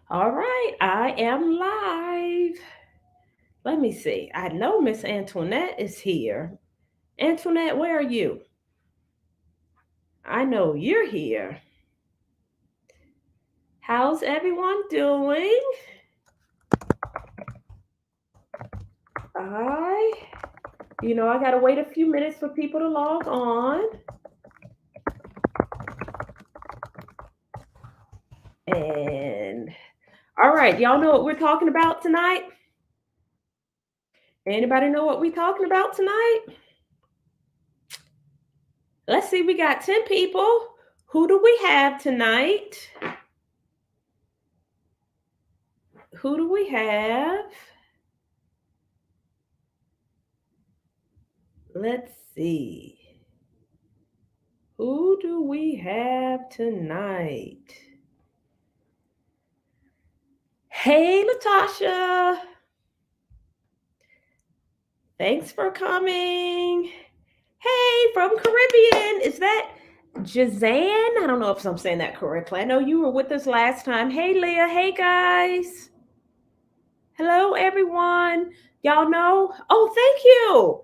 All right, I am live. Let me see. I know Miss Antoinette is here. Antoinette, where are you? I know you're here. How's everyone doing? I, I gotta wait a few minutes for people to log on. And all right, y'all know what we're talking about tonight? Anybody know what we're talking about tonight? Let's see, we got 10 people. Who do we have tonight? Who do we have? Let's see. Who do we have tonight? Hey, Latasha. Thanks for coming. Hey, from Caribbean. Is that Jazan? I don't know if I'm saying that correctly. I know you were with us last time. Hey, Leah. Hey, guys. Hello, everyone. Y'all know? Oh, thank you.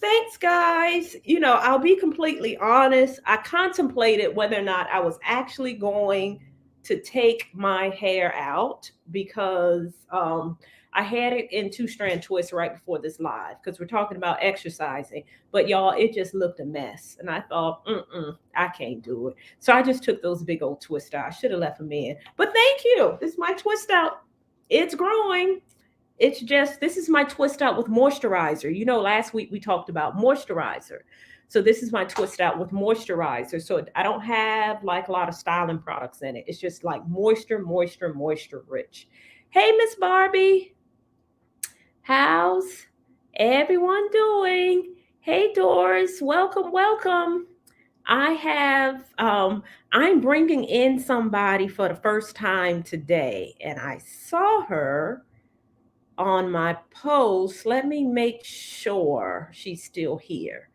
Thanks, guys. I'll be completely honest. I contemplated whether or not I was actually going to take my hair out because I had it in two strand twists right before this live because we're talking about exercising. But y'all, it just looked a mess. And I thought, I can't do it. So I just took those big old twist out. I should have left them in. But thank you. This is my twist out. It's growing. It's just, this is my twist out with moisturizer. Last week we talked about moisturizer. So this is my twist out with moisturizer. So I don't have like a lot of styling products in it. It's just like moisture rich. Hey, Miss Barbie, how's everyone doing? Hey, Doris, welcome. I have I'm bringing in somebody for the first time today, and I saw her on my post. Let me make sure she's still here.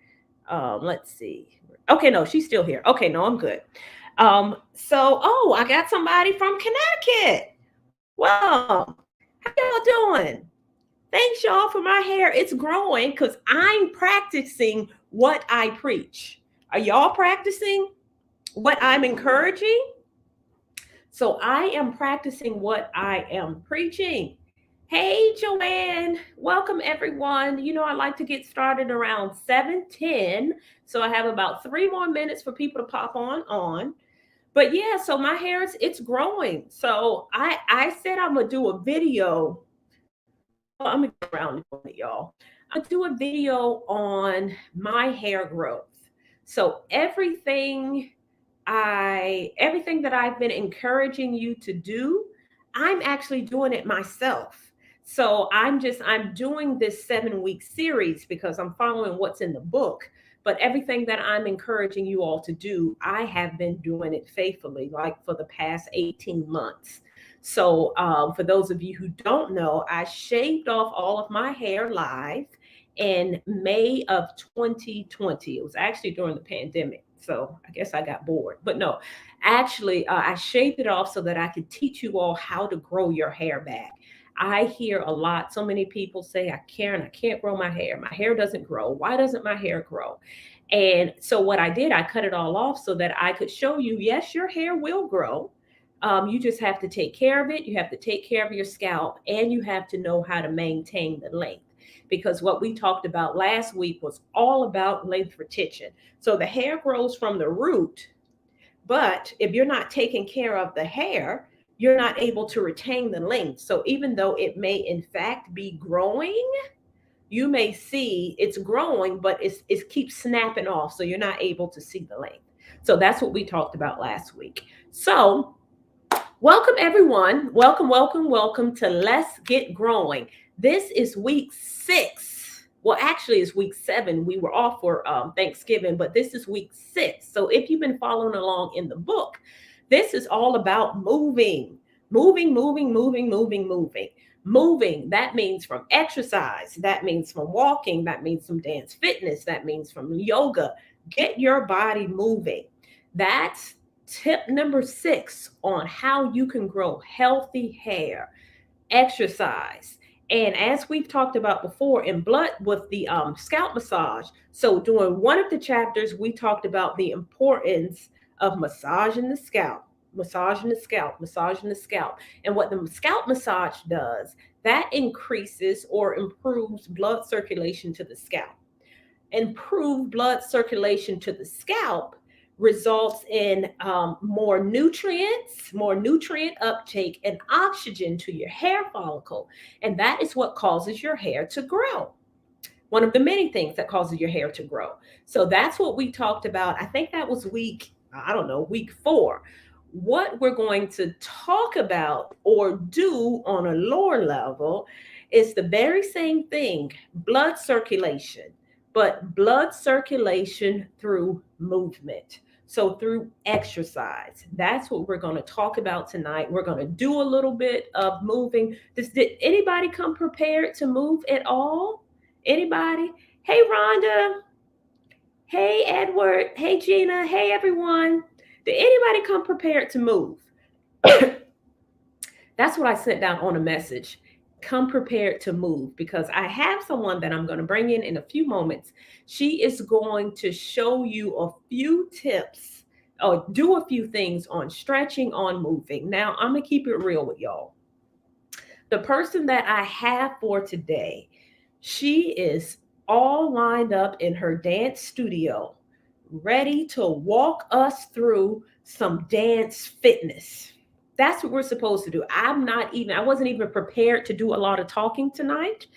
Let's see. Okay, no, she's still here. Okay, no, I'm good. So I got somebody from Connecticut. Welcome. How y'all doing? Thanks y'all for my hair. It's growing because I'm practicing what I preach. Are y'all practicing what I'm encouraging? So I am practicing what I am preaching. Hey, Joanne. Welcome, everyone. I like to get started around 7:10. So I have about 3 more minutes for people to pop on. But yeah, so my hair is it's growing. So I said I'm gonna do a video. Well, I'm gonna get around to doing it, y'all. I'm gonna do a video on my hair growth. So everything that I've been encouraging you to do, I'm actually doing it myself. So I'm doing this 7 week series because I'm following what's in the book. But everything that I'm encouraging you all to do, I have been doing it faithfully, like for the past 18 months. So, for those of you who don't know, I shaved off all of my hair live in May of 2020. It was actually during the pandemic. So I guess I got bored. But no, actually, I shaved it off so that I could teach you all how to grow your hair back. I hear a lot. So many people say, I can't grow my hair. My hair doesn't grow. Why doesn't my hair grow? And so what I did, I cut it all off so that I could show you, yes, your hair will grow. You just have to take care of it. You have to take care of your scalp, and you have to know how to maintain the length. Because what we talked about last week was all about length retention. So the hair grows from the root, but if you're not taking care of the hair, you're not able to retain the length. So even though it may in fact be growing, you may see it's growing, but it keeps snapping off. So you're not able to see the length. So that's what we talked about last week. So welcome, everyone. Welcome to Let's Get Growing. This is week 6. Well, actually, it's week 7. We were off for Thanksgiving, but this is week 6. So if you've been following along in the book, this is all about moving. Moving, that means from exercise, that means from walking, that means from dance fitness, that means from yoga. Get your body moving. That's tip number 6 on how you can grow healthy hair: exercise. And as we've talked about before in blood with the scalp massage, so during one of the chapters, we talked about the importance of massaging the scalp, massaging the scalp, massaging the scalp. And what the scalp massage does, that increases or improves blood circulation to the scalp. Improved blood circulation to the scalp results in more nutrient uptake, and oxygen to your hair follicle. And that is what causes your hair to grow. One of the many things that causes your hair to grow. So that's what we talked about. I think that was I don't know, week 4. What we're going to talk about or do on a lower level is the very same thing: blood circulation, but blood circulation through movement. So through exercise. That's what we're going to talk about tonight. We're going to do a little bit of moving. Did anybody come prepared to move at all? Anybody? Hey, Rhonda. Hey, Edward. Hey, Gina. Hey, everyone. Did anybody come prepared to move? That's what I sent down on a message. Come prepared to move, because I have someone that I'm going to bring in a few moments. She is going to show you a few tips or do a few things on stretching, on moving. Now, I'm going to keep it real with y'all. The person that I have for today, she is all lined up in her dance studio, ready to walk us through some dance fitness. That's what we're supposed to do. I wasn't even prepared to do a lot of talking tonight,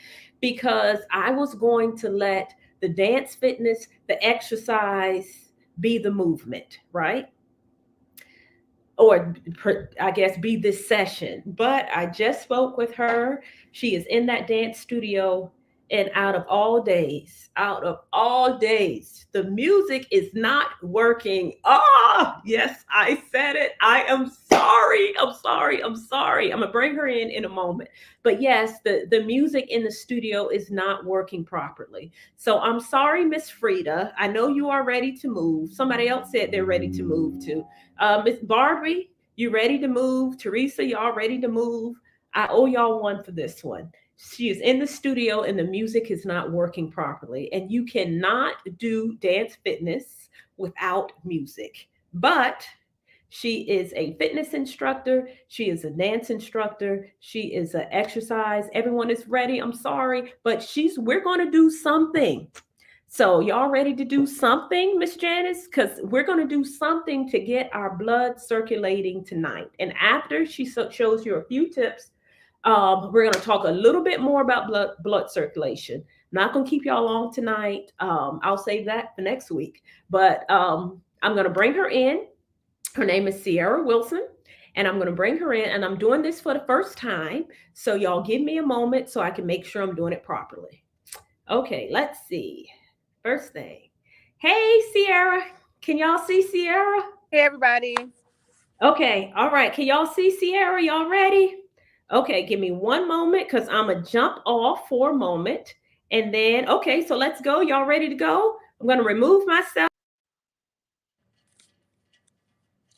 because I was going to let the dance fitness, the exercise be the movement, right? Or I guess be this session. But I just spoke with her. She is in that dance studio. And out of all days, the music is not working. Oh, yes, I said it. I am sorry. I'm sorry. I'm sorry. I'm going to bring her in a moment. But yes, the music in the studio is not working properly. So I'm sorry, Miss Frida. I know you are ready to move. Somebody else said they're ready to move too. Miss Barbie, you ready to move? Teresa, y'all ready to move? I owe y'all one for this one. She is in the studio and the music is not working properly. And you cannot do dance fitness without music. But she is a fitness instructor. She is a dance instructor. She is an exercise. Everyone is ready. I'm sorry, but we're going to do something. So y'all ready to do something, Miss Janice? Because we're going to do something to get our blood circulating tonight. And after she shows you a few tips, we're going to talk a little bit more about blood circulation. Not going to keep y'all long tonight. I'll save that for next week. But I'm going to bring her in. Her name is Sierra Wilson. And I'm going to bring her in. And I'm doing this for the first time. So y'all give me a moment so I can make sure I'm doing it properly. Okay, let's see. First thing. Hey, Sierra. Can y'all see Sierra? Hey, everybody. Okay. All right. Can y'all see Sierra? Y'all ready? Okay. Give me one moment, because I'm going to jump off for a moment. And then, okay, so let's go. Y'all ready to go? I'm going to remove myself.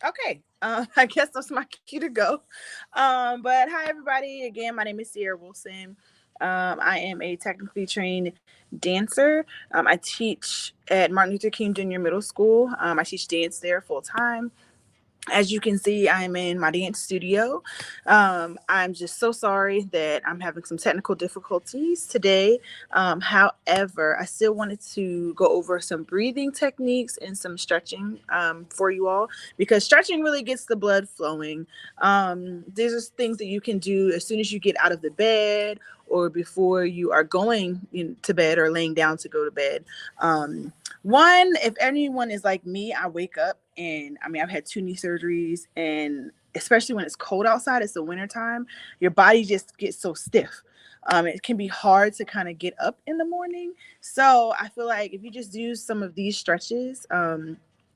Okay. I guess that's my cue to go. But hi, everybody. Again, my name is Sierra Wilson. I am a technically trained dancer. I teach at Martin Luther King Jr. Middle School. I teach dance there full time. As you can see, I'm in my dance studio. I'm just so sorry that I'm having some technical difficulties today. However, I still wanted to go over some breathing techniques and some stretching for you all, because stretching really gets the blood flowing. These are things that you can do as soon as you get out of the bed or before you are going to bed or laying down to go to bed. One, if anyone is like me, I wake up and I've had 2 knee surgeries, and especially when it's cold outside, it's the winter time, your body just gets so stiff. It can be hard to kind of get up in the morning. So I feel like if you just do some of these stretches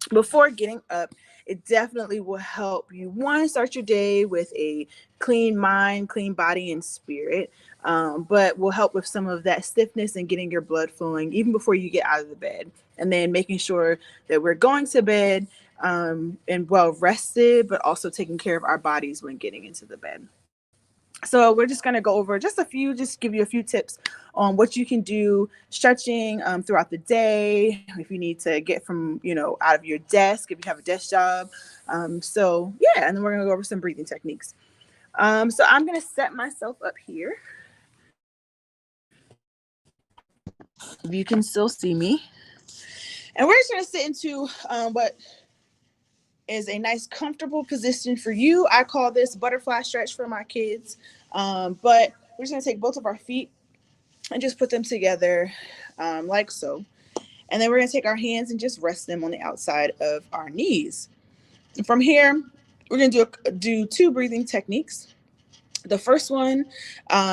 before getting up, it definitely will help you, one, start your day with a clean mind, clean body and spirit, but will help with some of that stiffness and getting your blood flowing even before you get out of the bed. And then making sure that we're going to bed and well rested, but also taking care of our bodies when getting into the bed. So we're just going to go over just give you a few tips on what you can do stretching throughout the day. If you need to get from, out of your desk, if you have a desk job. So yeah, and then we're going to go over some breathing techniques. So I'm going to set myself up here. If you can still see me. And we're just going to sit into what is a nice comfortable position for you. I call this butterfly stretch for my kids. But we're just going to take both of our feet and just put them together like so. And then we're going to take our hands and just rest them on the outside of our knees. And from here, we're going to do two breathing techniques. The first one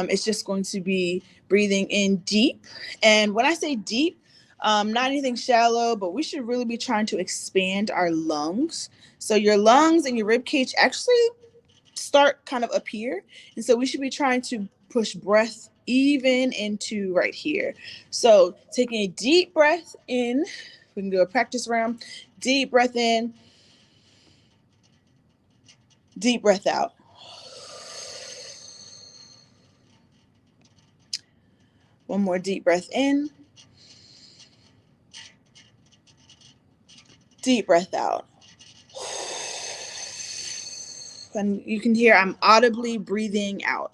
is just going to be breathing in deep. And when I say deep, not anything shallow, but we should really be trying to expand our lungs. So your lungs and your rib cage actually start kind of up here. And so we should be trying to push breath even into right here. So taking a deep breath in, we can do a practice round. Deep breath in, deep breath out. One more deep breath in, deep breath out. And you can hear I'm audibly breathing out.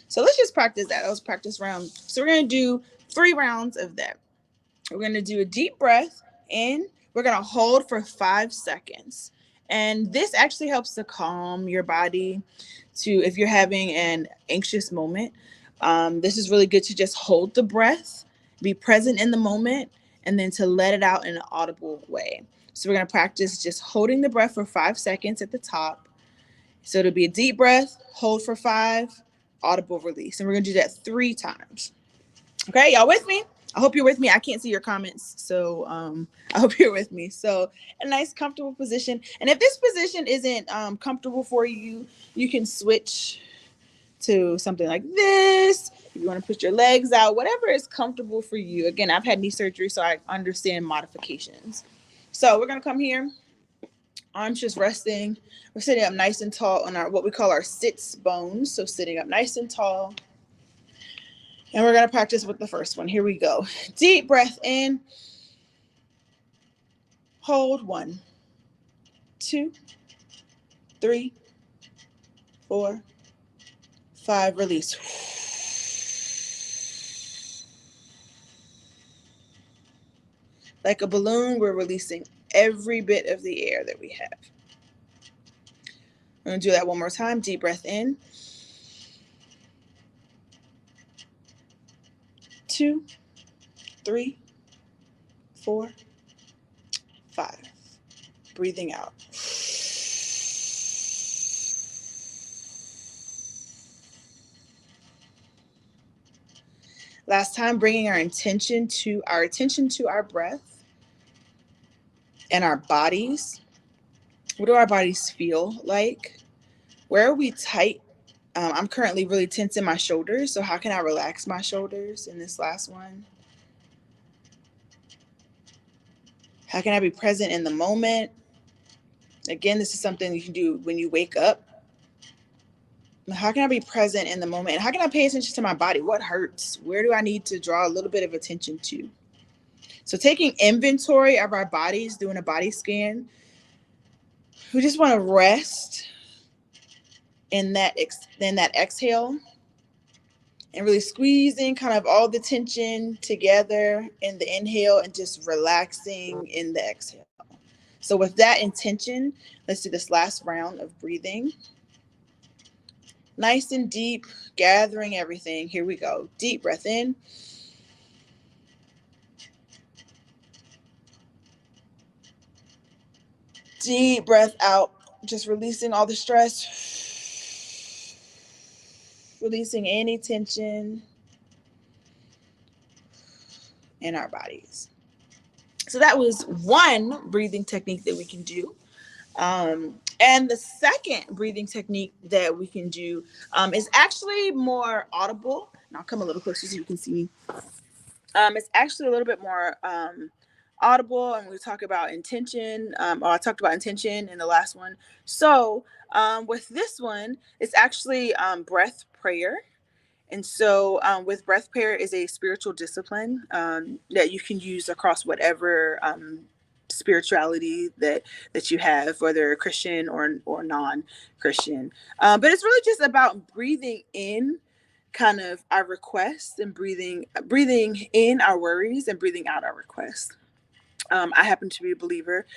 So let's just practice that. That was practice round. So we're going to do 3 rounds of that. We're going to do a deep breath in. We're going to hold for 5 seconds. And this actually helps to calm your body if you're having an anxious moment. This is really good to just hold the breath, be present in the moment, and then to let it out in an audible way. So we're going to practice just holding the breath for 5 seconds at the top. So it'll be a deep breath, hold for 5, audible release. And we're going to do that 3 times. Okay, y'all with me? I hope you're with me. I can't see your comments, so I hope you're with me. So a nice, comfortable position. And if this position isn't comfortable for you, you can switch to something like this. If you want to put your legs out, whatever is comfortable for you. Again, I've had knee surgery, so I understand modifications. So we're going to come here. Arms just resting. We're sitting up nice and tall on our what we call our sits bones. So sitting up nice and tall. And we're going to practice with the first one. Here we go. Deep breath in. Hold 1, 2, 3, 4, 5. Release. Like a balloon, we're releasing every bit of the air that we have. We're going to do that one more time. Deep breath in. 2, 3, 4, 5. Breathing out. Last time, bringing our attention to our breath and our bodies. What do our bodies feel like? Where are we tight? I'm currently really tense in my shoulders. So how can I relax my shoulders in this last one? How can I be present in the moment? Again, this is something you can do when you wake up. How can I be present in the moment? And how can I pay attention to my body? What hurts? Where do I need to draw a little bit of attention to? So taking inventory of our bodies, doing a body scan. We just want to rest in that exhale and really squeezing kind of all the tension together in the inhale and just relaxing in the exhale. So with that intention, let's do this last round of breathing. Nice and deep, gathering everything. Here we go. Deep breath in. Deep breath out, just releasing all the stress, releasing any tension in our bodies. So that was one breathing technique that we can do. And the second breathing technique that we can do is actually more audible. And I'll come a little closer so you can see me. It's actually a little bit more audible, and we talk about intention. Or I talked about intention in the last one. So with this one, it's actually breath prayer. And so, with breath prayer is a spiritual discipline that you can use across whatever spirituality that you have, whether Christian or non-Christian. But it's really just about breathing in kind of our requests and breathing in our worries and breathing out our requests. I happen to be a believer,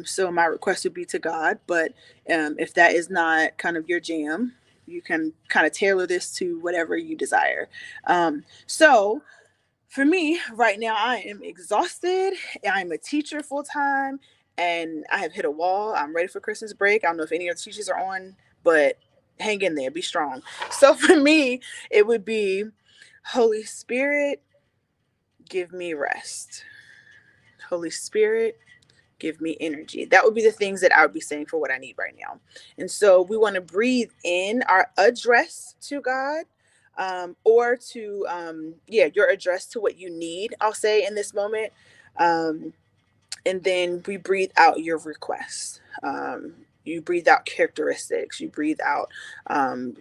so my request would be to God. But if that is not kind of your jam, you can kind of tailor this to whatever you desire. So for me, right now, I am exhausted. I'm a teacher full time, and I have hit a wall. I'm ready for Christmas break. I don't know if any of the teachers are on, but hang in there, be strong. So for me, it would be Holy Spirit, give me rest. Holy Spirit, give me energy. That would be the things that I would be saying for what I need right now. And so we want to breathe in our address to God, or to, your address to what you need, I'll say in this moment. And then we breathe out your requests. You breathe out characteristics. You breathe out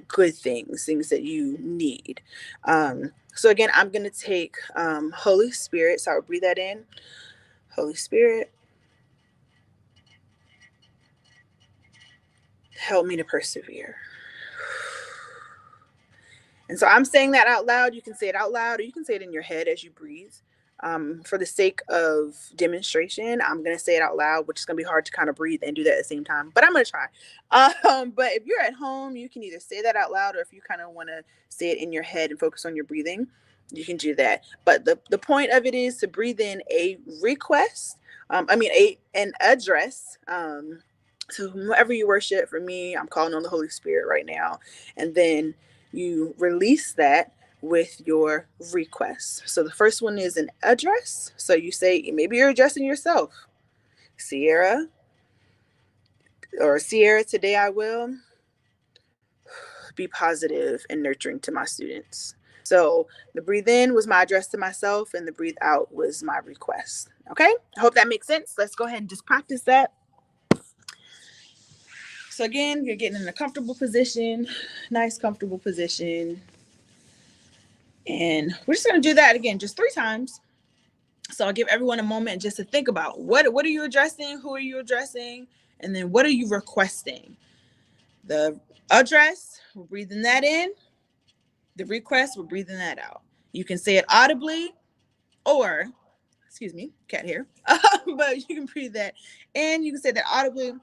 good things that you need. So again, I'm going to take Holy Spirit. So I would breathe that in. Holy Spirit, help me to persevere. And so I'm saying that out loud. You can say it out loud, or you can say it in your head as you breathe. For the sake of demonstration, I'm going to say it out loud, which is going to be hard to kind of breathe and do that at the same time, but I'm going to try. But if you're at home, you can either say that out loud, or if you kind of want to say it in your head and focus on your breathing, you can do that. But the point of it is to breathe in a request, an address, to whoever you worship. For me, I'm calling on the Holy Spirit right now. And then you release that with your requests. So the first one is an address. So you say, maybe you're addressing yourself. Sierra, today I will be positive and nurturing to my students. So the breathe in was my address to myself, and the breathe out was my request. Okay, I hope that makes sense. Let's go ahead and just practice that. So again, you're getting in a comfortable position, nice comfortable position. And we're just going to do that again, just 3 times. So I'll give everyone a moment just to think about what are you addressing? Who are you addressing? And then what are you requesting? The address, we're breathing that in. The request, we're breathing that out. You can say it audibly, or, excuse me, cat hair, but you can breathe that in. You can say that audibly,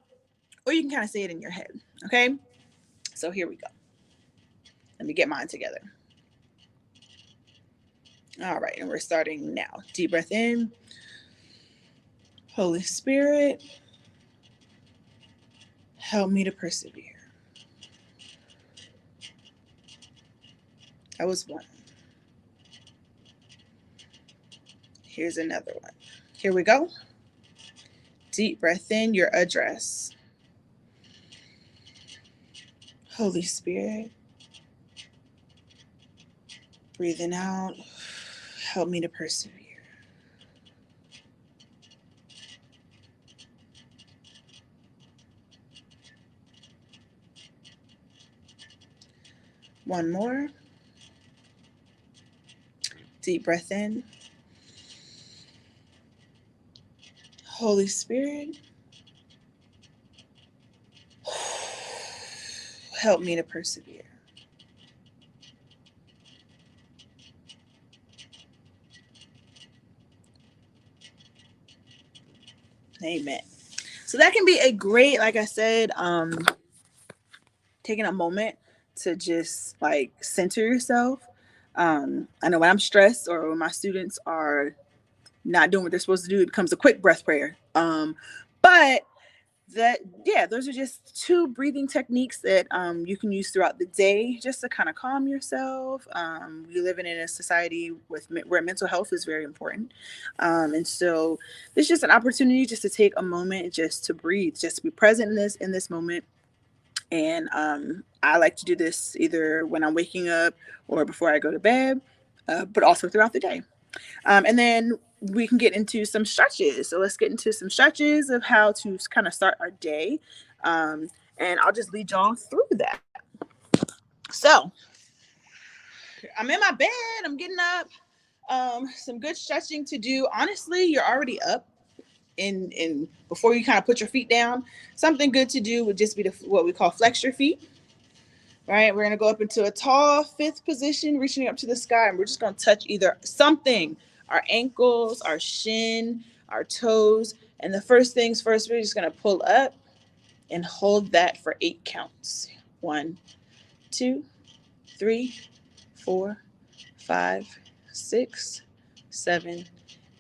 or you can kind of say it in your head. Okay, so here we go. Let me get mine together. All right, and we're starting now. Deep breath in. Holy Spirit, help me to persevere. That was one. Here's another one. Here we go. Deep breath in, your address. Holy Spirit, breathing out, help me to persevere. One more. Deep breath in. Holy Spirit, help me to persevere. Amen. So that can be a great, like I said, taking a moment to just like center yourself. I know when I'm stressed or when my students are not doing what they're supposed to do, it becomes a quick breath prayer. But those are just 2 breathing techniques that you can use throughout the day just to kind of calm yourself. We live in a society where mental health is very important. And so there's just an opportunity just to take a moment just to breathe, just to be present in this moment. And I like to do this either when I'm waking up or before I go to bed, but also throughout the day. And then we can get into some stretches. So let's get into some stretches of how to kind of start our day. And I'll just lead y'all through that. So I'm in my bed, I'm getting up. Some good stretching to do. Honestly, you're already up in before you kind of put your feet down. Something good to do would just be what we call flex your feet. All right, we're going to go up into a tall fifth position, reaching up to the sky, and we're just going to touch either something, our ankles, our shin, our toes. And the first things first, we're just going to pull up and hold that for 8 counts. 1, 2, 3, 4, 5, 6, 7,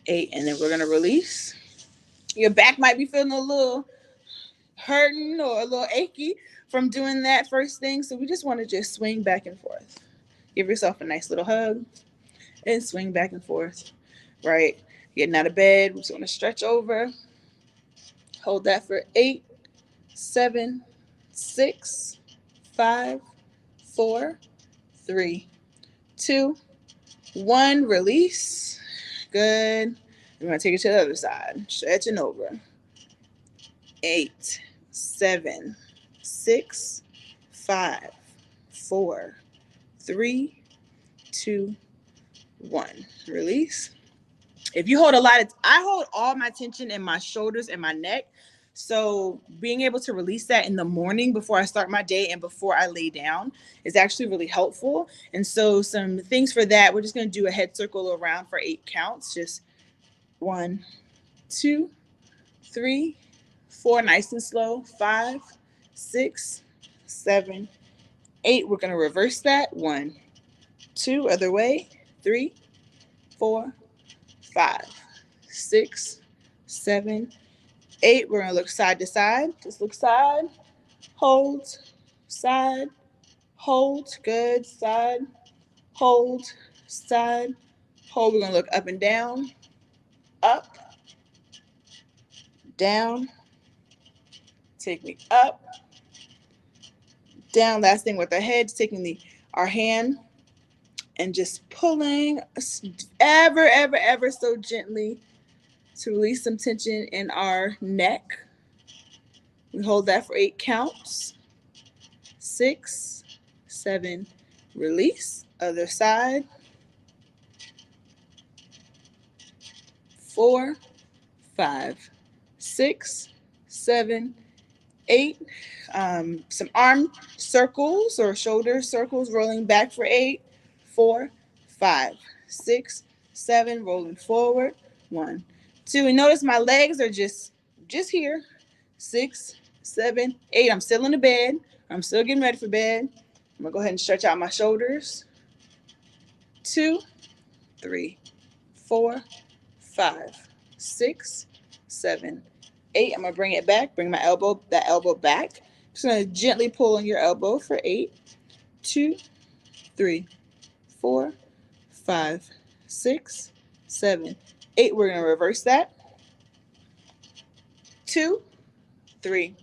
8. And then we're going to release. Your back might be feeling a little hurting or a little achy from doing that first thing. So we just want to just swing back and forth. Give yourself a nice little hug and swing back and forth. Right? Getting out of bed. We're just going to stretch over. Hold that for 8, 7, 6, 5, 4, 3, 2, 1. Release. Good. We're going to take it to the other side. Stretching over. 8, 7, 6, 5, 4, 3, 2, 1. Release. If you hold I hold all my tension in my shoulders and my neck. So being able to release that in the morning before I start my day and before I lay down is actually really helpful. And so some things for that, we're just going to do a head circle around for 8 counts. Just 1, 2, 3, 4, nice and slow. 5, 6, 7, 8. We're going to reverse that. 1, 2, other way. 3, 4, 5, 6, 7, 8. We're going to look side to side. Just look side, hold, side, hold. Good. Side, hold, side, hold. We're going to look up and down, up, down. Take me up, down. Last thing with our head, taking our hand and just pulling ever so gently to release some tension in our neck. We hold that for 8 counts. 6, 7, release. Other side. 4, 5, 6, 7, 8. Some arm circles or shoulder circles, rolling back for 8. 4, 5, 6, 7, rolling forward. 1, 2. And notice my legs are just here. 6, 7, 8. I'm still in the bed. I'm still getting ready for bed. I'm gonna go ahead and stretch out my shoulders. 2, 3, 4, 5, 6, 7, 8. I'm gonna bring it back. Bring that elbow back. Just gonna gently pull on your elbow for 8. 2, 3, 4, 5, 6, 7, 8. We're gonna reverse that. 2, 3,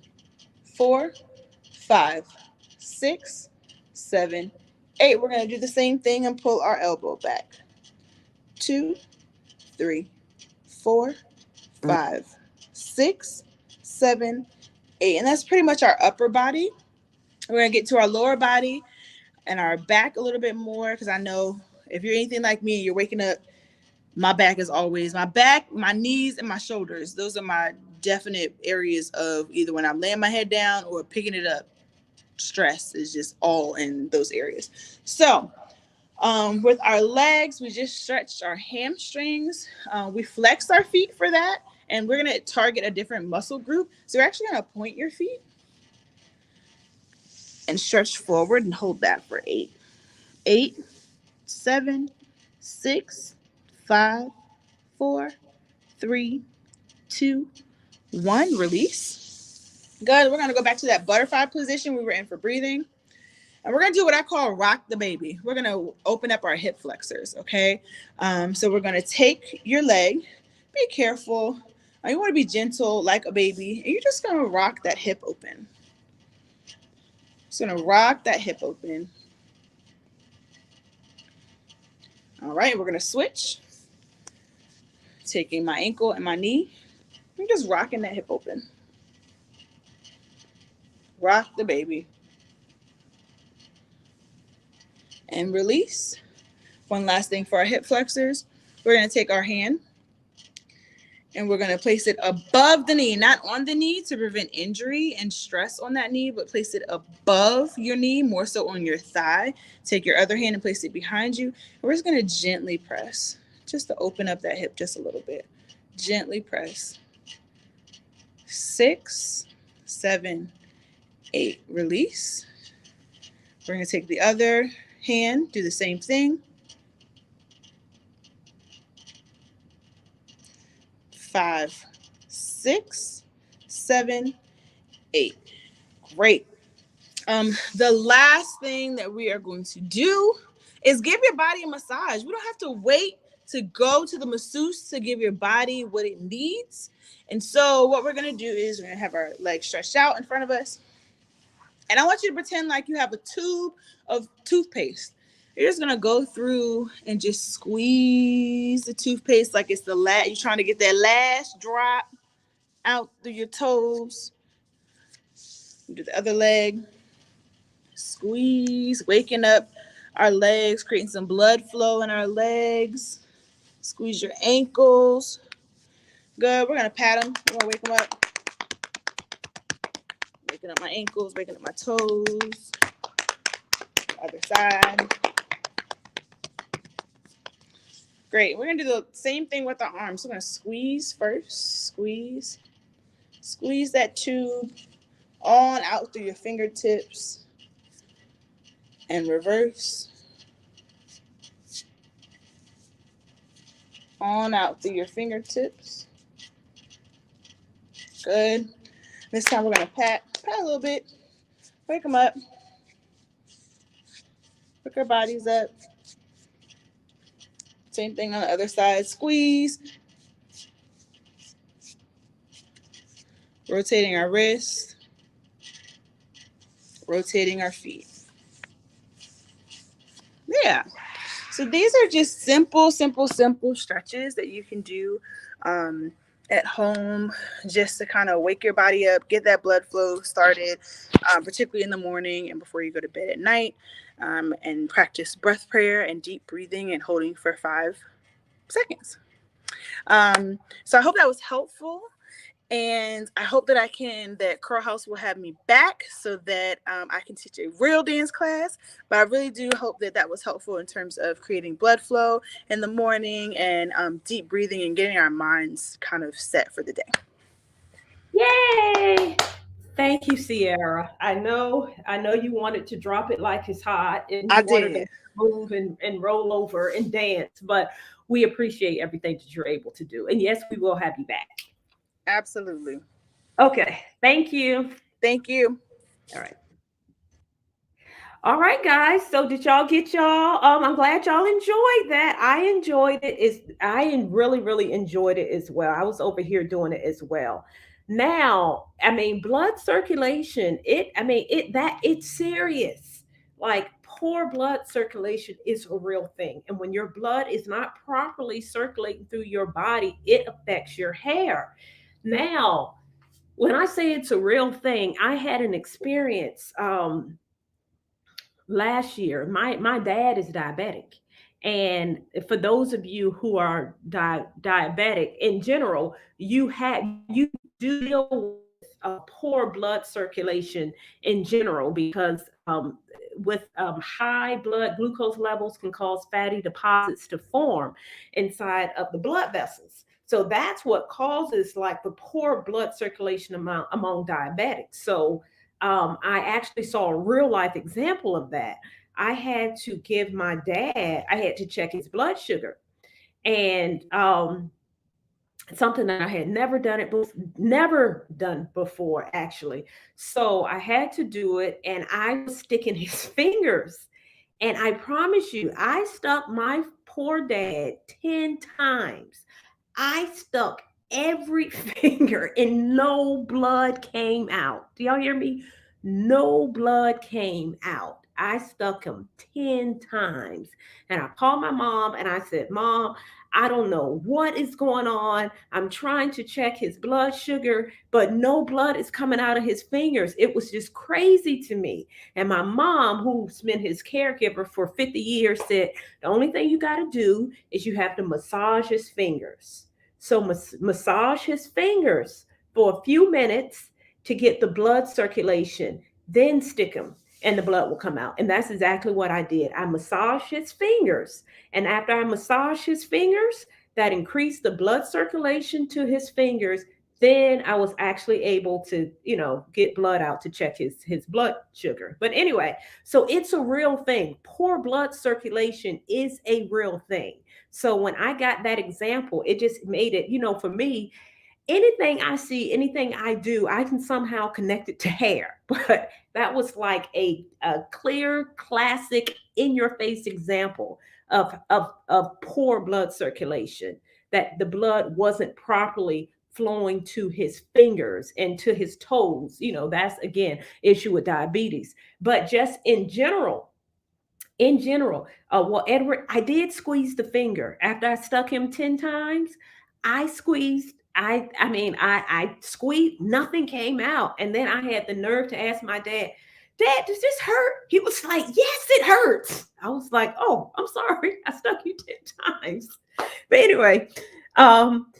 4, 5, 6, 7, 8. We're gonna do the same thing and pull our elbow back. 2, 3, 4, 5, 6, 7, 8. And that's pretty much our upper body. We're going to get to our lower body and our back a little bit more, because I know if you're anything like me and you're waking up, my back is always my back, my knees, and my shoulders. Those are my definite areas of either when I'm laying my head down or picking it up. Stress is just all in those areas. So with our legs, we just stretched our hamstrings. We flexed our feet for that, and we're going to target a different muscle group. So you're actually going to point your feet and stretch forward and hold that for 8. 8, 7, 6, 5, 4, 3, 2, 1. Release. Good. We're going to go back to that butterfly position we were in for breathing. And we're going to do what I call rock the baby. We're going to open up our hip flexors, okay? So we're going to take your leg. Be careful. You want to be gentle like a baby. And you're just going to rock that hip open. Just going to rock that hip open. All right, we're going to switch. taking my ankle and my knee, I'm just rocking that hip open. Rock the baby. And release. One last thing for our hip flexors. We're going to take our hand and we're going to place it above the knee, not on the knee to prevent injury and stress on that knee, but place it above your knee, more so on your thigh. Take your other hand and place it behind you. And we're just going to gently press, just to open up that hip just a little bit. Gently press. 6, 7, 8. Release. We're going to take the other hand, do the same thing. 5, 6, 7, 8. Great. The last thing that we are going to do is give your body a massage. We don't have to wait to go to the masseuse to give your body what it needs. And so what we're going to do is we're going to have our legs stretched out in front of us. And I want you to pretend like you have a tube of toothpaste. You're just going to go through and just squeeze the toothpaste like it's the last. You're trying to get that last drop out through your toes. Do the other leg. Squeeze, waking up our legs, creating some blood flow in our legs. Squeeze your ankles. Good. We're going to pat them. We're going to wake them up. Waking up my ankles, waking up my toes. Other side. Great. We're going to do the same thing with our arms. So we're going to squeeze first. Squeeze. Squeeze that tube on out through your fingertips. And reverse. On out through your fingertips. Good. This time we're going to pat a little bit. Wake them up. Pick our bodies up. Same thing on the other side. Squeeze. Rotating our wrists. Rotating our feet. Yeah. So these are just simple stretches that you can do at home just to kind of wake your body up, get that blood flow started, particularly in the morning and before you go to bed at night, and practice breath prayer and deep breathing and holding for 5 seconds. So I hope that was helpful. And I hope that Curl House will have me back so that I can teach a real dance class. But I really do hope that was helpful in terms of creating blood flow in the morning and deep breathing and getting our minds kind of set for the day. Yay! Thank you, Sierra. I know you wanted to drop it like it's hot and you wanted to move and roll over and dance, but we appreciate everything that you're able to do. And yes, we will have you back. Absolutely. Okay. Thank you. Thank you. All right. All right, guys. So did y'all get y'all? I'm glad y'all enjoyed that. I enjoyed it. I really enjoyed it as well. I was over here doing it as well. Now, I mean, blood circulation, it's serious. Like poor blood circulation is a real thing. And when your blood is not properly circulating through your body, it affects your hair. Now, when I say it's a real thing, I had an experience last year. My dad is diabetic. And for those of you who are diabetic in general, you do deal with poor blood circulation in general because with high blood glucose levels can cause fatty deposits to form inside of the blood vessels. So that's what causes like the poor blood circulation among diabetics. So I actually saw a real life example of that. I had to check his blood sugar. And something that I had never done before, actually. So I had to do it, and I was sticking his fingers. And I promise you, I stuck my poor dad 10 times. I stuck every finger and no blood came out. Do y'all hear me? No blood came out. I stuck him 10 times. And I called my mom and I said, Mom, I don't know what is going on. I'm trying to check his blood sugar, but no blood is coming out of his fingers. It was just crazy to me. And my mom, who's been his caregiver for 50 years, said the only thing you got to do is you have to massage his fingers. So massage his fingers for a few minutes to get the blood circulation, then stick them and the blood will come out. And that's exactly what I did. I massaged his fingers. And after I massaged his fingers, that increased the blood circulation to his fingers. Then I was actually able to, get blood out to check his blood sugar. But anyway, so it's a real thing. Poor blood circulation is a real thing. So when I got that example, it just made it, for me, anything I see, anything I do, I can somehow connect it to hair. But that was like a clear, classic, in your face example of poor blood circulation, that the blood wasn't properly flowing to his fingers and to his toes. That's again issue with diabetes. But just in general, well, Edward, I did squeeze the finger after I stuck him 10 times. I squeezed. I squeezed, nothing came out. And then I had the nerve to ask my dad, Dad, does this hurt? He was like, Yes, it hurts. I was like, Oh, I'm sorry. I stuck you 10 times. But anyway, um,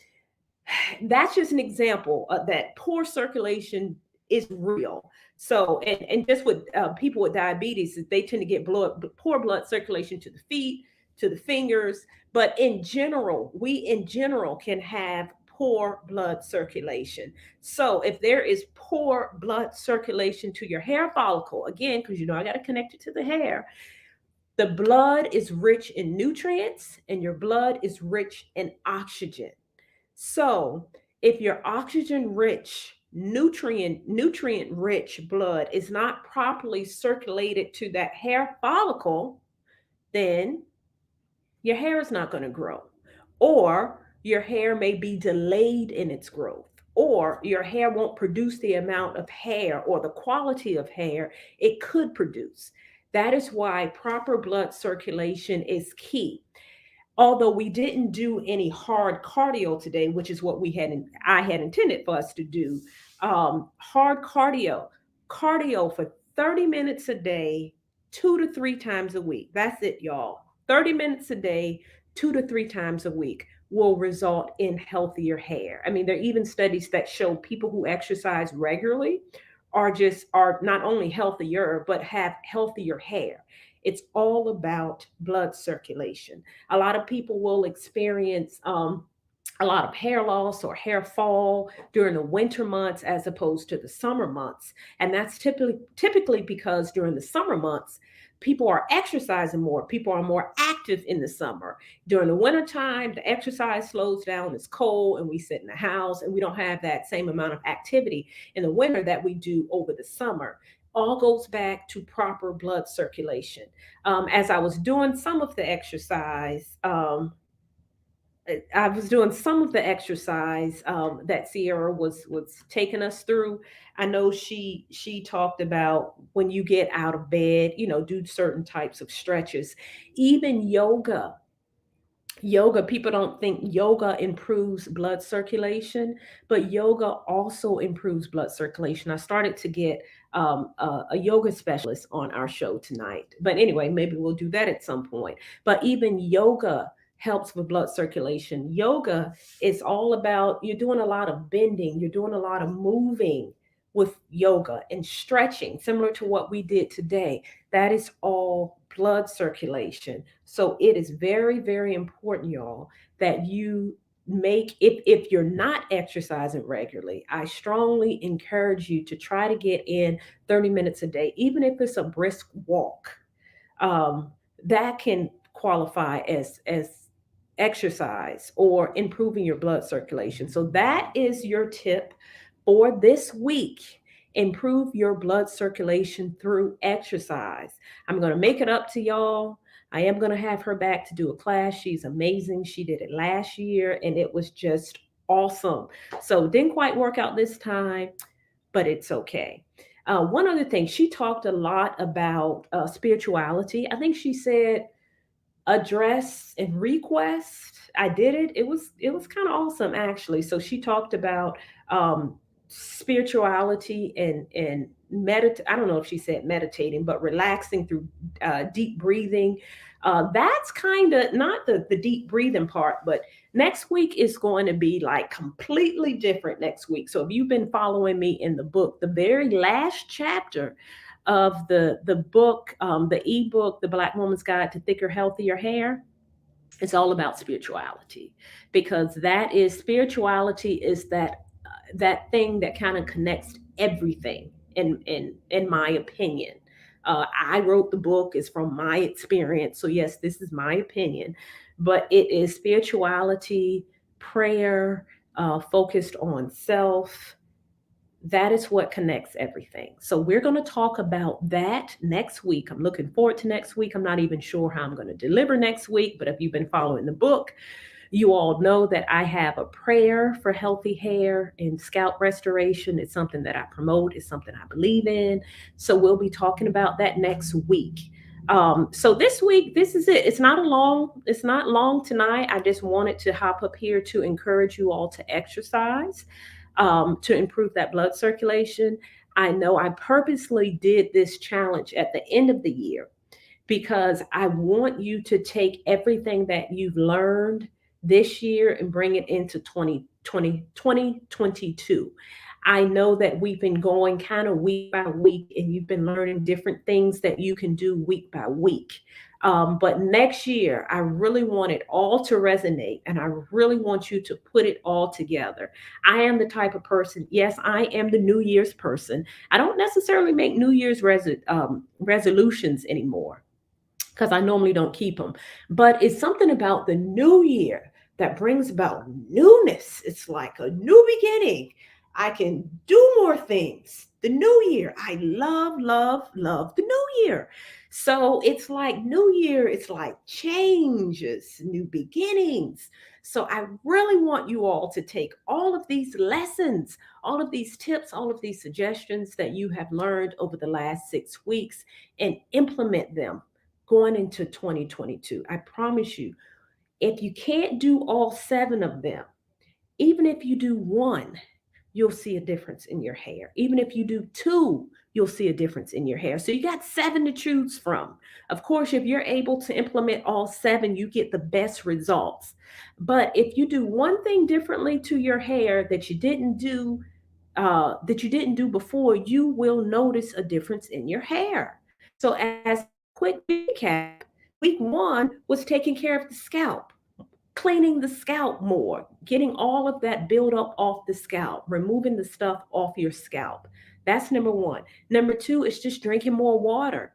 that's just an example of that poor circulation is real. So, and just with people with diabetes, they tend to get poor blood circulation to the feet, to the fingers. But in general, we in general can have poor blood circulation. So, if there is poor blood circulation to your hair follicle, again, because I got to connect it to the hair, the blood is rich in nutrients and your blood is rich in oxygen. So, if your oxygen rich, nutrient rich blood is not properly circulated to that hair follicle, then your hair is not going to grow. Or your hair may be delayed in its growth. Or your hair won't produce the amount of hair or the quality of hair it could produce. That is why proper blood circulation is key. Although we didn't do any hard cardio today, which is what I had intended for us to do. Hard cardio for 30 minutes a day, 2 to 3 times a week. That's it, y'all. 30 minutes a day, 2 to 3 times a week will result in healthier hair. I mean, there are even studies that show people who exercise regularly are not only healthier but have healthier hair. It's all about blood circulation. A lot of people will experience a lot of hair loss or hair fall during the winter months as opposed to the summer months. And that's typically because during the summer months, people are exercising more. People are more active in the summer. During the wintertime, the exercise slows down, it's cold, and we sit in the house and we don't have that same amount of activity in the winter that we do over the summer. All goes back to proper blood circulation. As I was doing some of the exercise, I was doing some of the exercise that Sierra was taking us through. I know she talked about when you get out of bed, do certain types of stretches, even yoga. Yoga, people don't think yoga improves blood circulation, but yoga also improves blood circulation. I started to get a yoga specialist on our show tonight. But anyway, maybe we'll do that at some point. But even yoga helps with blood circulation. Yoga is all about you're doing a lot of bending, you're doing a lot of moving with yoga and stretching, similar to what we did today. That is all blood circulation. So it is very, very important, y'all, that you make if you're not exercising regularly, I strongly encourage you to try to get in 30 minutes a day, even if it's a brisk walk. um, that can qualify as exercise or improving your blood circulation. So that is your tip for this week. Improve your blood circulation through exercise. I'm going to make it up to y'all. I am going to have her back to do a class. She's amazing. She did it last year and it was just awesome. So didn't quite work out this time, but it's okay. One other thing, she talked a lot about spirituality. I think she said address and request. I did it. It was kind of awesome actually. So she talked about spirituality and I don't know if she said meditating, but relaxing through deep breathing. That's kind of not the deep breathing part, but next week is going to be like completely different next week. So if you've been following me in the book, the very last chapter of the book, the ebook, The Black Woman's Guide to Thicker, Healthier Hair, it's all about spirituality, because that is spirituality is that thing that kind of connects everything in my opinion. I wrote the book, is from my experience, so yes, this is my opinion, but it is spirituality, prayer, focused on self. That is what connects everything. So we're going to talk about that next week. I'm looking forward to next week. I'm not even sure how I'm going to deliver next week, but if you've been following the book, you all know that I have a prayer for healthy hair and scalp restoration. It's something that I promote, it's something I believe in. So we'll be talking about that next week. So this week, this is it. It's not long tonight. I just wanted to hop up here to encourage you all to exercise, to improve that blood circulation. I know I purposely did this challenge at the end of the year because I want you to take everything that you've learned this year and bring it into 2022. I know that we've been going kind of week by week, and you've been learning different things that you can do week by week. But next year, I really want it all to resonate, and I really want you to put it all together. I am the type of person, yes, I am the New Year's person. I don't necessarily make New Year's resolutions anymore because I normally don't keep them. But it's something about the new year that brings about newness. It's like a new beginning. I can do more things. The new year, I love, love, love the new year. So it's like new year, it's like changes, new beginnings. So I really want you all to take all of these lessons, all of these tips, all of these suggestions that you have learned over the last 6 weeks and implement them going into 2022. I promise you, if you can't do all 7 of them, even if you do one, you'll see a difference in your hair. Even if you do two, you'll see a difference in your hair. So you got 7 to choose from. Of course, if you're able to implement all 7, you get the best results. But if you do one thing differently to your hair that you didn't do before, you will notice a difference in your hair. So, as a quick recap, week one was taking care of the scalp, cleaning the scalp more, getting all of that buildup off the scalp, removing the stuff off your scalp. That's number one. Number two is just drinking more water.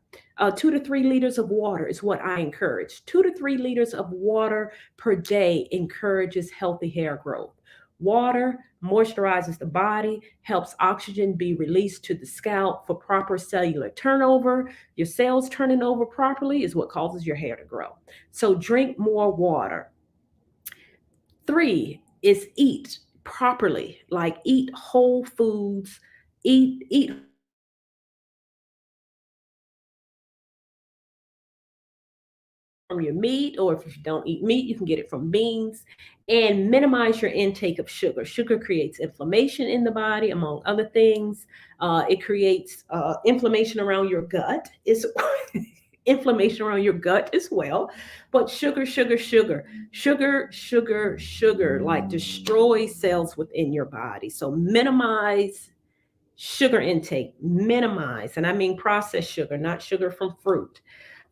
2 to 3 liters of water is what I encourage. 2 to 3 liters of water per day encourages healthy hair growth. Water moisturizes the body, helps oxygen be released to the scalp for proper cellular turnover. Your cells turning over properly is what causes your hair to grow. So drink more water. 3 is eat properly, like eat whole foods, eat from your meat, or if you don't eat meat, you can get it from beans, and minimize your intake of sugar. Sugar creates inflammation in the body, among other things. It creates inflammation around your gut. Is inflammation around your gut as well. But sugar, like destroys cells within your body. So minimize sugar intake, minimize, and I mean processed sugar, not sugar from fruit.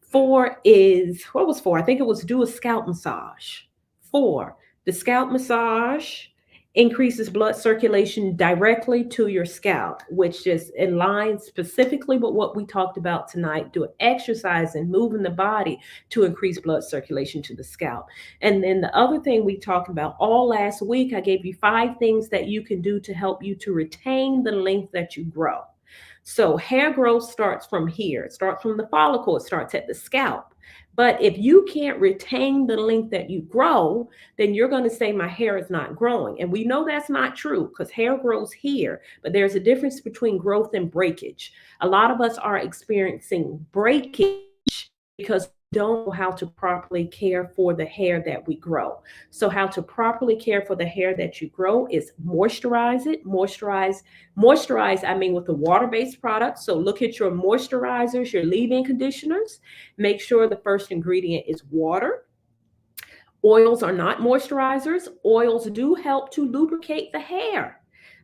4 is, what was 4? I think it was do a scalp massage. 4, the scalp massage increases blood circulation directly to your scalp, which just aligns specifically with what we talked about tonight, doing exercise and moving the body to increase blood circulation to the scalp. And then the other thing we talked about all last week, I gave you 5 things that you can do to help you to retain the length that you grow. So hair growth starts from here. It starts from the follicle. It starts at the scalp. But if you can't retain the length that you grow, then you're going to say my hair is not growing. And we know that's not true because hair grows here, but there's a difference between growth and breakage. A lot of us are experiencing breakage because don't know how to properly care for the hair that we grow. So, how to properly care for the hair that you grow is moisturize it. Moisturize, I mean, with the water based products. So, look at your moisturizers, your leave in conditioners. Make sure the first ingredient is water. Oils are not moisturizers. Oils do help to lubricate the hair,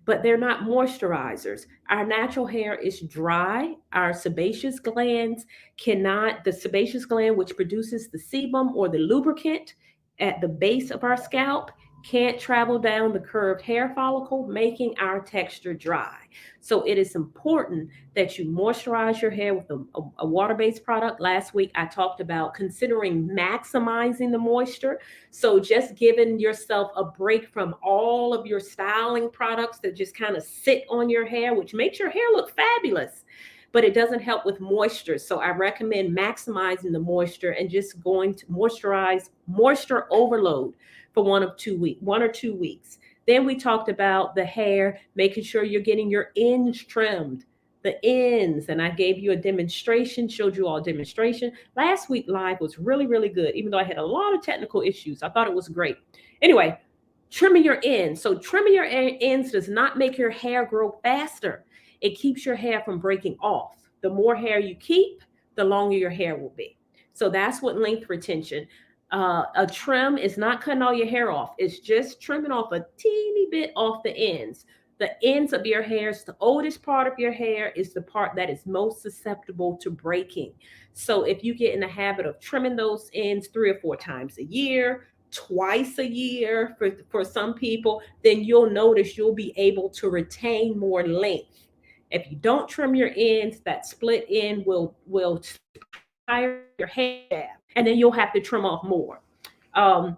but they're not moisturizers. Our natural hair is dry. Our sebaceous glands cannot, the sebaceous gland, which produces the sebum or the lubricant at the base of our scalp, can't travel down the curved hair follicle, making our texture dry. So it is important that you moisturize your hair with a water-based product. Last week I talked about considering maximizing the moisture. So just giving yourself a break from all of your styling products that just kind of sit on your hair, which makes your hair look fabulous, but it doesn't help with moisture. So I recommend maximizing the moisture and just going to moisturize, moisture overload for 1 or 2 weeks. Then we talked about the hair, making sure you're getting your ends trimmed, the ends. And I gave you a demonstration, showed you all a demonstration. Last week live was really, really good. Even though I had a lot of technical issues, I thought it was great. Anyway, trimming your ends. So trimming your ends does not make your hair grow faster. It keeps your hair from breaking off. The more hair you keep, the longer your hair will be. So that's what length retention. A trim is not cutting all your hair off. It's just trimming off a teeny bit off the ends. The ends of your hair is the oldest part of your hair, is the part that is most susceptible to breaking. So if you get in the habit of trimming those ends 3 or 4 times a year, twice a year for some people, then you'll notice you'll be able to retain more length. If you don't trim your ends, that split end will tire your hair, and then you'll have to trim off more. Um,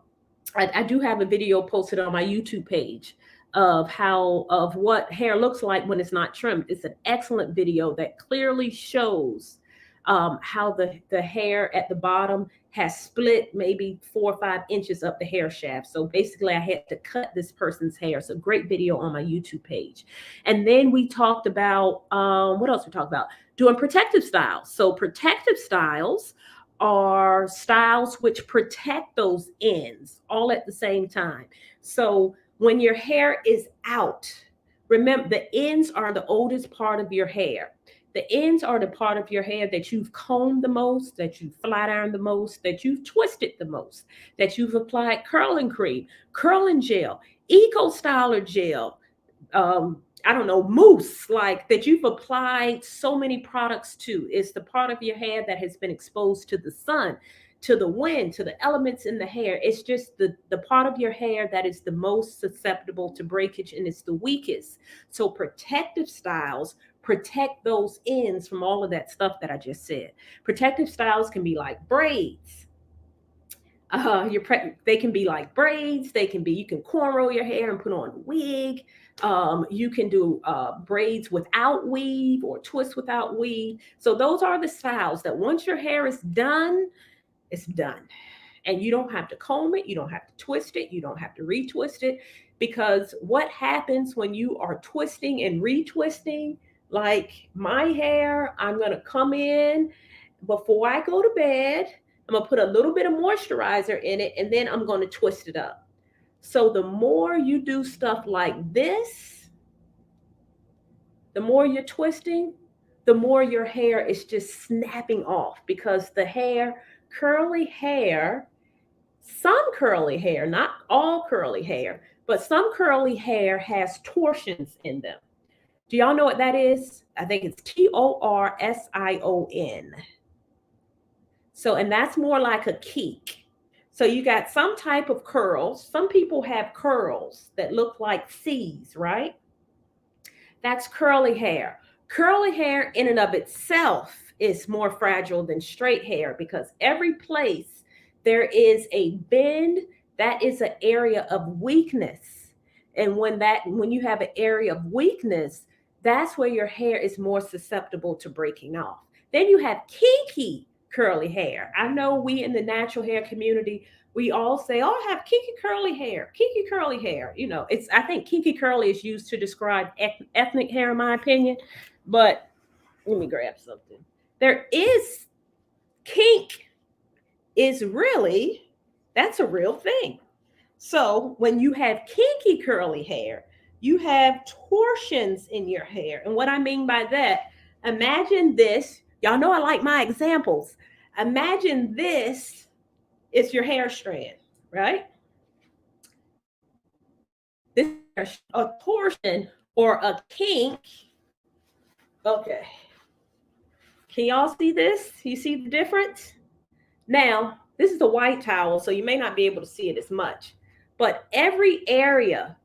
I do have a video posted on my YouTube page of what hair looks like when it's not trimmed. It's an excellent video that clearly shows how the hair at the bottom has split maybe 4 or 5 inches up the hair shaft. So basically, I had to cut this person's hair. So great video on my YouTube page. And then we talked about what else we talked about? Doing protective styles. So protective styles are styles which protect those ends all at the same time. So when your hair is out, remember the ends are the oldest part of your hair. The ends are the part of your hair that you've combed the most, that you've flat ironed the most, that you've twisted the most, that you've applied curling cream, curling gel, Eco Styler gel, I don't know, mousse, like that you've applied so many products to. It's the part of your hair that has been exposed to the sun, to the wind, to the elements in the hair. It's just the part of your hair that is the most susceptible to breakage, and it's the weakest. So protective styles protect those ends from all of that stuff that I just said. Protective styles can be like braids. They can be like braids. They can be, you can cornrow your hair and put on a wig. You can do braids without weave or twist without weave. So those are the styles that once your hair is done, it's done. And you don't have to comb it. You don't have to twist it. You don't have to retwist it. Because what happens when you are twisting and retwisting, like my hair, I'm going to come in before I go to bed. I'm going to put a little bit of moisturizer in it, and then I'm going to twist it up. So the more you do stuff like this, the more you're twisting, the more your hair is just snapping off, because the hair, curly hair, some curly hair, not all curly hair, but some curly hair has torsions in them. Do y'all know what that is? I think it's torsion. So, and that's more like a kink. So you got some type of curls. Some people have curls that look like C's, right? That's curly hair. Curly hair in and of itself is more fragile than straight hair, because every place there is a bend, that is an area of weakness. And when you have an area of weakness, that's where your hair is more susceptible to breaking off. Then you have kinky curly hair. I know we in the natural hair community, we all say, "Oh, I have kinky curly hair, kinky curly hair." You know, I think kinky curly is used to describe ethnic hair, in my opinion. But let me grab something. There is kink is really, that's a real thing. So when you have kinky curly hair, you have torsions in your hair. And what I mean by that, imagine this. Y'all know I like my examples. Imagine this is your hair strand, right? This is a torsion or a kink. Okay. Can y'all see this? You see the difference? Now, this is a white towel, so you may not be able to see it as much. But every area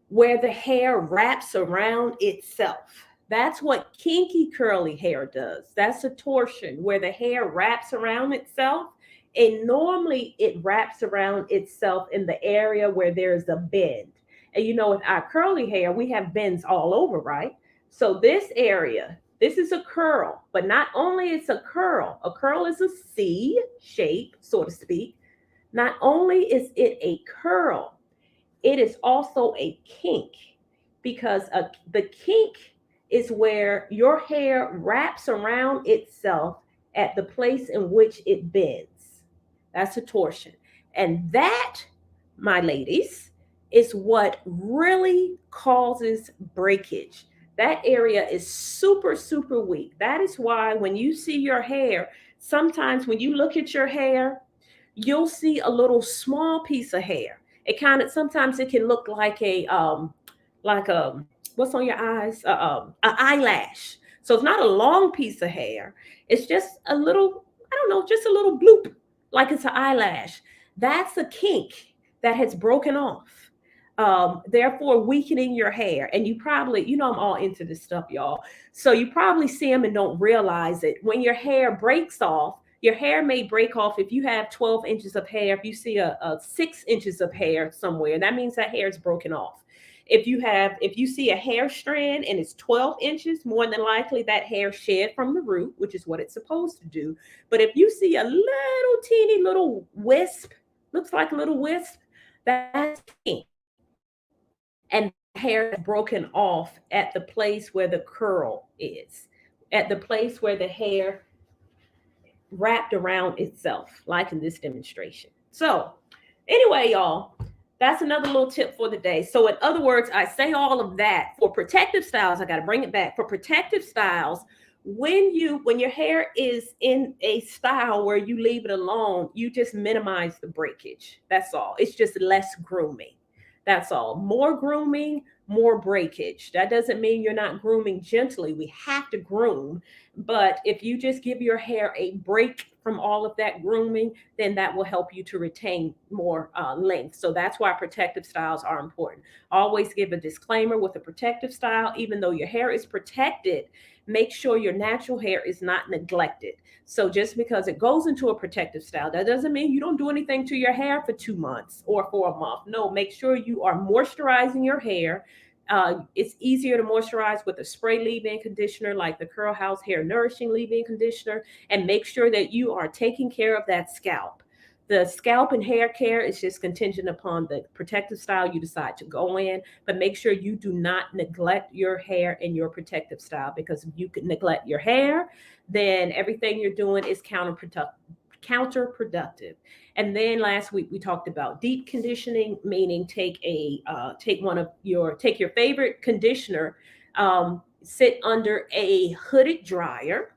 where the hair wraps around itself, that's what kinky curly hair does. That's a torsion where the hair wraps around itself. And normally it wraps around itself in the area where there's a bend. And you know, with our curly hair, we have bends all over, right? So this area, this is a curl, but not only it's a curl is a C shape, so to speak. Not only is it a curl, it is also a kink because the kink is where your hair wraps around itself at the place in which it bends. That's a torsion. And that, my ladies, is what really causes breakage. That area is super, super weak. That is why when you see your hair, sometimes when you look at your hair, you'll see a little small piece of hair. It kind of sometimes it can look like a what's on your eyes? An eyelash. So it's not a long piece of hair. It's just a little, I don't know, just a little bloop, like it's an eyelash. That's a kink that has broken off. Therefore weakening your hair. And you probably, you know, I'm all into this stuff, y'all. So you probably see them and don't realize it. When your hair breaks off, your hair may break off if you have 12 inches of hair. If you see a 6 inches of hair somewhere, that means that hair is broken off. If you see a hair strand and it's 12 inches, more than likely that hair shed from the root, which is what it's supposed to do. But if you see a little teeny little wisp, looks like a little wisp, that's pink. And hair is broken off at the place where the curl is, at the place where the hair wrapped around itself, like in this demonstration. So, anyway, y'all, that's another little tip for the day. So, in other words, I say all of that for protective styles. I got to bring it back for protective styles. When your hair is in a style where you leave it alone, you just minimize the breakage. That's all. It's just less grooming. That's all. More grooming, more breakage. That doesn't mean you're not grooming gently. We have to groom, but if you just give your hair a break from all of that grooming, then that will help you to retain more length. So that's why protective styles are important. Always give a disclaimer with a protective style, even though your hair is protected, make sure your natural hair is not neglected. So just because it goes into a protective style, that doesn't mean you don't do anything to your hair for 2 months or for a month. No, make sure you are moisturizing your hair. It's easier to moisturize with a spray leave-in conditioner like the Curl House Hair Nourishing Leave-In Conditioner, and make sure that you are taking care of that scalp. The scalp and hair care is just contingent upon the protective style you decide to go in, but make sure you do not neglect your hair in your protective style, because if you can neglect your hair, then everything you're doing is counterproductive. And then last week we talked about deep conditioning, meaning take your favorite conditioner, sit under a hooded dryer,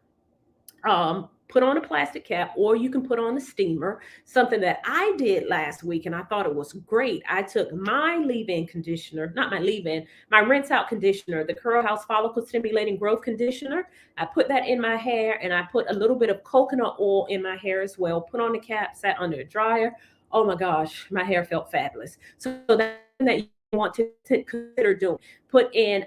put on a plastic cap, or you can put on a steamer. Something that I did last week and I thought it was great. I took my leave-in conditioner, not my leave-in, my rinse out conditioner, the Curl House Follicle Stimulating Growth Conditioner. I put that in my hair and I put a little bit of coconut oil in my hair as well. Put on the cap, sat under a dryer. Oh my gosh, my hair felt fabulous. So that's that you want to consider doing. Put in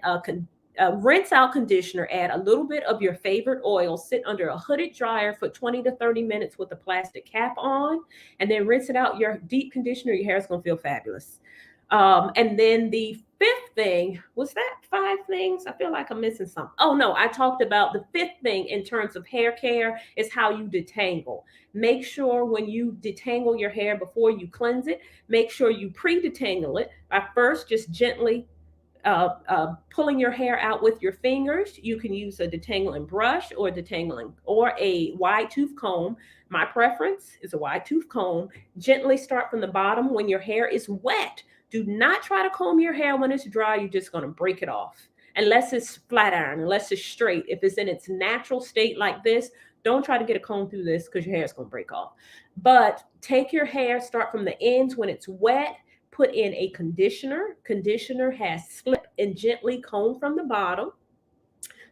a rinse out conditioner, add a little bit of your favorite oil, sit under a hooded dryer for 20 to 30 minutes with a plastic cap on, and then rinse it out. Your deep conditioner, your hair is going to feel fabulous. And then the fifth thing, was that 5 things? I feel like I'm missing something. Oh no, I talked about the fifth thing in terms of hair care is how you detangle. Make sure when you detangle your hair before you cleanse it, make sure you pre-detangle it by first just gently pulling your hair out with your fingers. You can use a detangling brush or detangling or a wide tooth comb. My preference is a wide tooth comb. Gently start from the bottom when your hair is wet. Do not try to comb your hair when it's dry. You're just going to break it off. Unless it's flat iron, unless it's straight. If it's in its natural state like this, don't try to get a comb through this because your hair is going to break off. But take your hair, start from the ends when it's wet, put in a conditioner. Conditioner has slip and gently comb from the bottom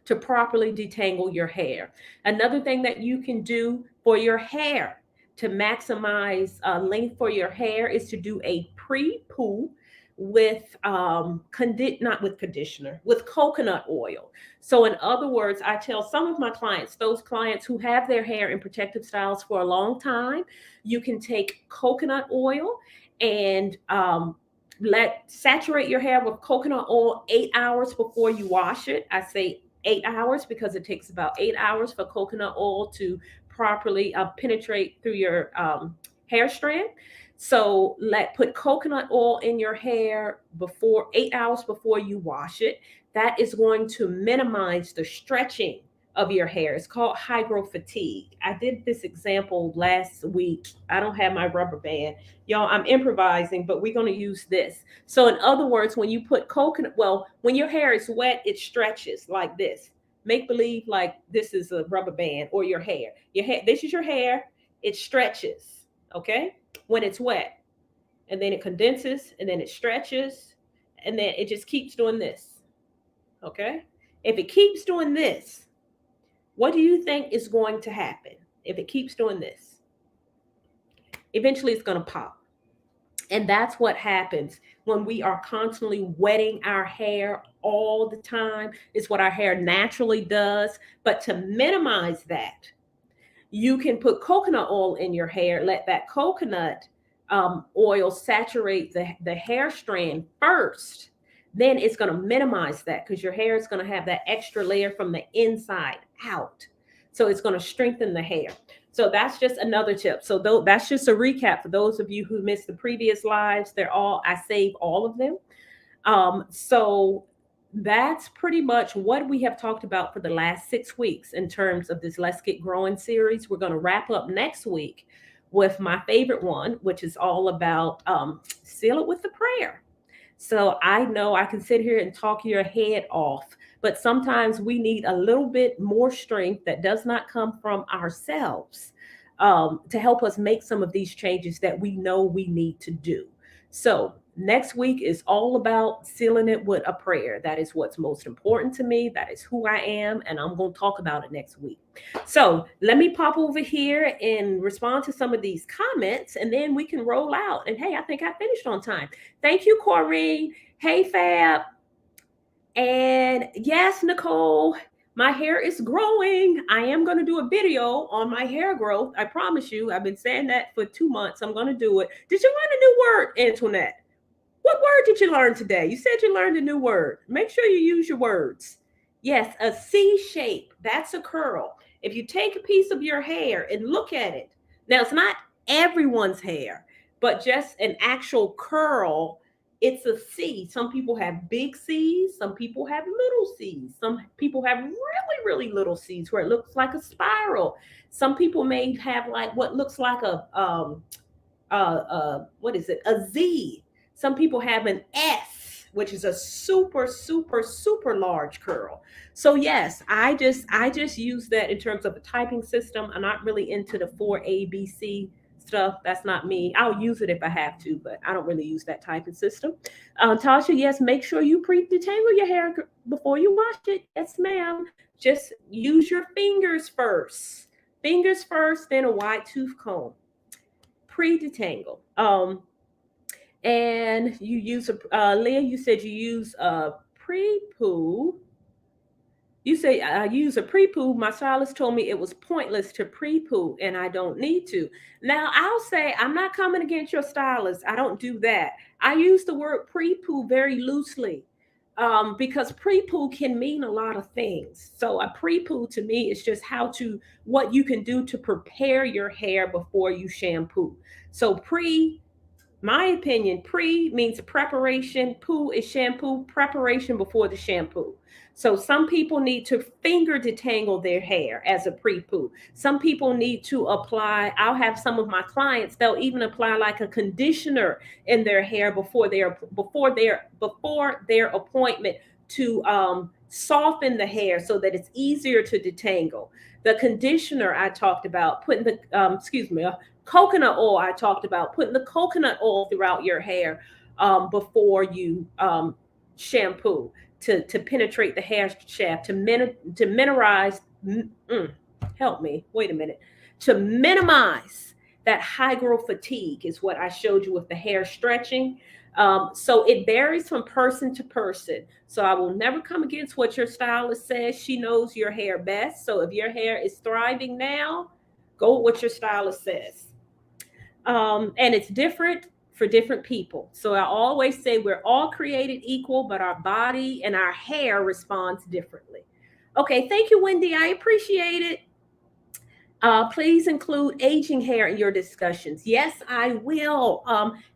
to properly detangle your hair. Another thing that you can do for your hair to maximize length for your hair is to do a pre-poo with not with conditioner, with coconut oil. So in other words, I tell some of my clients, those clients who have their hair in protective styles for a long time, you can take coconut oil and let saturate your hair with coconut oil 8 hours before you wash it. I say 8 hours because it takes about 8 hours for coconut oil to properly penetrate through your hair strand. So put coconut oil in your hair before 8 hours before you wash it. That is going to minimize the stretching of your hair. It's called hygro fatigue. I did this example last week. I don't have my rubber band. Y'all, I'm improvising, but we're going to use this. So in other words, when you put coconut, well, when your hair is wet, it stretches like this. Make believe like this is a rubber band or your hair. This is your hair. It stretches, okay? When it's wet. And then it condenses and then it stretches and then it just keeps doing this. Okay? If it keeps doing this, what do you think is going to happen if it keeps doing this? Eventually it's going to pop. And that's what happens when we are constantly wetting our hair all the time. It's what our hair naturally does. But to minimize that, you can put coconut oil in your hair, let that coconut oil saturate the hair strand first. Then it's going to minimize that because your hair is going to have that extra layer from the inside out. So it's going to strengthen the hair. So that's just another tip. So that's just a recap for those of you who missed the previous lives. I save all of them. So that's pretty much what we have talked about for the last 6 weeks in terms of this Let's Get Growing series. We're going to wrap up next week with my favorite one, which is all about seal it with a prayer. So I know I can sit here and talk your head off, but sometimes we need a little bit more strength that does not come from ourselves to help us make some of these changes that we know we need to do. So next week is all about sealing it with a prayer. That is what's most important to me. That is who I am. And I'm going to talk about it next week. So let me pop over here and respond to some of these comments, and then we can roll out. And hey, I think I finished on time. Thank you, Corrine. Hey, Fab. And yes, Nicole, my hair is growing. I am going to do a video on my hair growth. I promise you. I've been saying that for 2 months. I'm going to do it. Did you learn a new word, Antoinette? What word did you learn today? You said you learned a new word. Make sure you use your words. Yes, a C shape. That's a curl. If you take a piece of your hair and look at it, now it's not everyone's hair, but just an actual curl, it's a C. Some people have big C's, some people have little C's, some people have really, really little C's where it looks like a spiral. Some people may have like what looks like a Z. Some people have an S, which is a super, super, super large curl. So yes, I just use that in terms of a typing system. I'm not really into the 4ABC stuff. That's not me. I'll use it if I have to, but I don't really use that typing system. Tasha, yes, make sure you pre-detangle your hair before you wash it. Yes, ma'am. Just use your fingers first. Fingers first, then a wide tooth comb. Pre-detangle. And you use Leah, you said you use a pre-poo. You say I use a pre-poo. My stylist told me it was pointless to pre-poo and I don't need to. Now I'll say I'm not coming against your stylist. I don't do that. I use the word pre-poo very loosely because pre-poo can mean a lot of things. So a pre-poo to me is just what you can do to prepare your hair before you shampoo. So pre My opinion, pre means preparation, poo is shampoo, preparation before the shampoo. So some people need to finger detangle their hair as a pre-poo. Some people need to apply, I'll have some of my clients, they'll even apply like a conditioner in their hair before their appointment to soften the hair so that it's easier to detangle. The conditioner I talked about, putting the coconut oil, I talked about putting the coconut oil throughout your hair before you shampoo to penetrate the hair shaft to minimize help me wait a minute to minimize that high growth fatigue is what I showed you with the hair stretching. So it varies from person to person. So I will never come against what your stylist says. She knows your hair best. So if your hair is thriving now, go with what your stylist says. And it's different for different people. So I always say we're all created equal, but our body and our hair responds differently. Okay, thank you, Wendy. I appreciate it. Please include aging hair in your discussions. Yes, I will.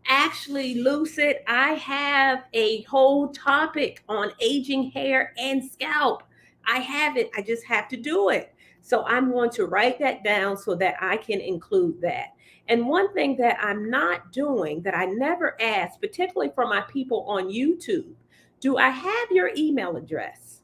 Actually, Lucid, I have a whole topic on aging hair and scalp. I have it. I just have to do it. So I'm going to write that down so that I can include that. And one thing that I'm not doing that I never ask, particularly for my people on YouTube, do I have your email address?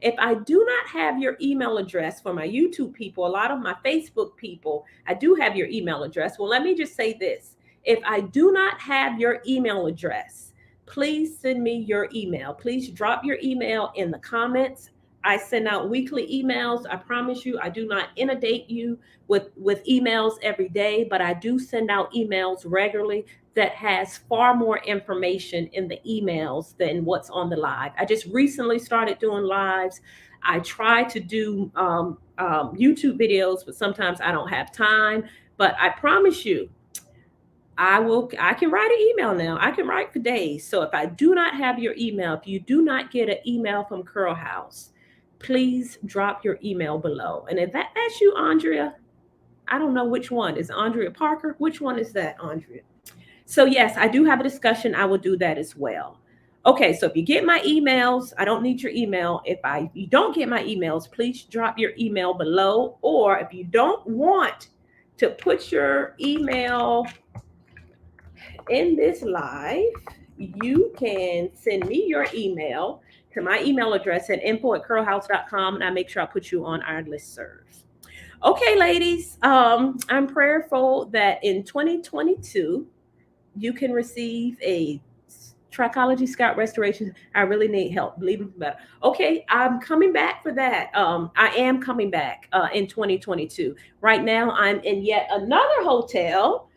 If I do not have your email address for my YouTube people, a lot of my Facebook people, I do have your email address. Well, let me just say this. If I do not have your email address, please send me your email. Please drop your email in the comments. I send out weekly emails. I promise you, I do not inundate you with emails every day, but I do send out emails regularly that has far more information in the emails than what's on the live. I just recently started doing lives. I try to do YouTube videos, but sometimes I don't have time. But I promise you, I can write an email now. I can write for days. So if I do not have your email, if you do not get an email from Curl House, please drop your email below. And if that's you, Andrea, I don't know which one. Is Andrea Parker? Which one is that, Andrea? So yes, I do have a discussion. I will do that as well. Okay, so if you get my emails, I don't need your email. If you don't get my emails, please drop your email below. Or if you don't want to put your email in this live, you can send me your email to my email address at info@curlhouse.com, and I make sure I put you on our listservs. Okay, ladies, I'm prayerful that in 2022 you can receive a Trichology Scalp Restoration. I really need help. Believe me, better. Okay, I'm coming back for that. I am coming back in 2022. Right now, I'm in yet another hotel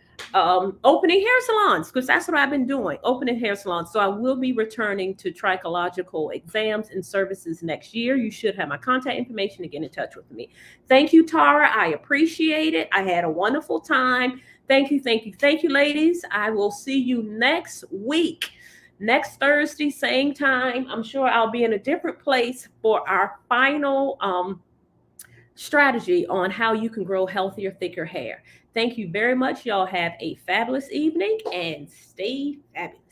opening hair salons because that's what I've been doing, opening hair salons. So I will be returning to trichological exams and services next year. You should have my contact information to get in touch with me. Thank you, Tara. I appreciate it. I had a wonderful time. Thank you, thank you, thank you, ladies. I will see you next week. Next Thursday, same time. I'm sure I'll be in a different place for our final strategy on how you can grow healthier, thicker hair. Thank you very much. Y'all have a fabulous evening and stay fabulous.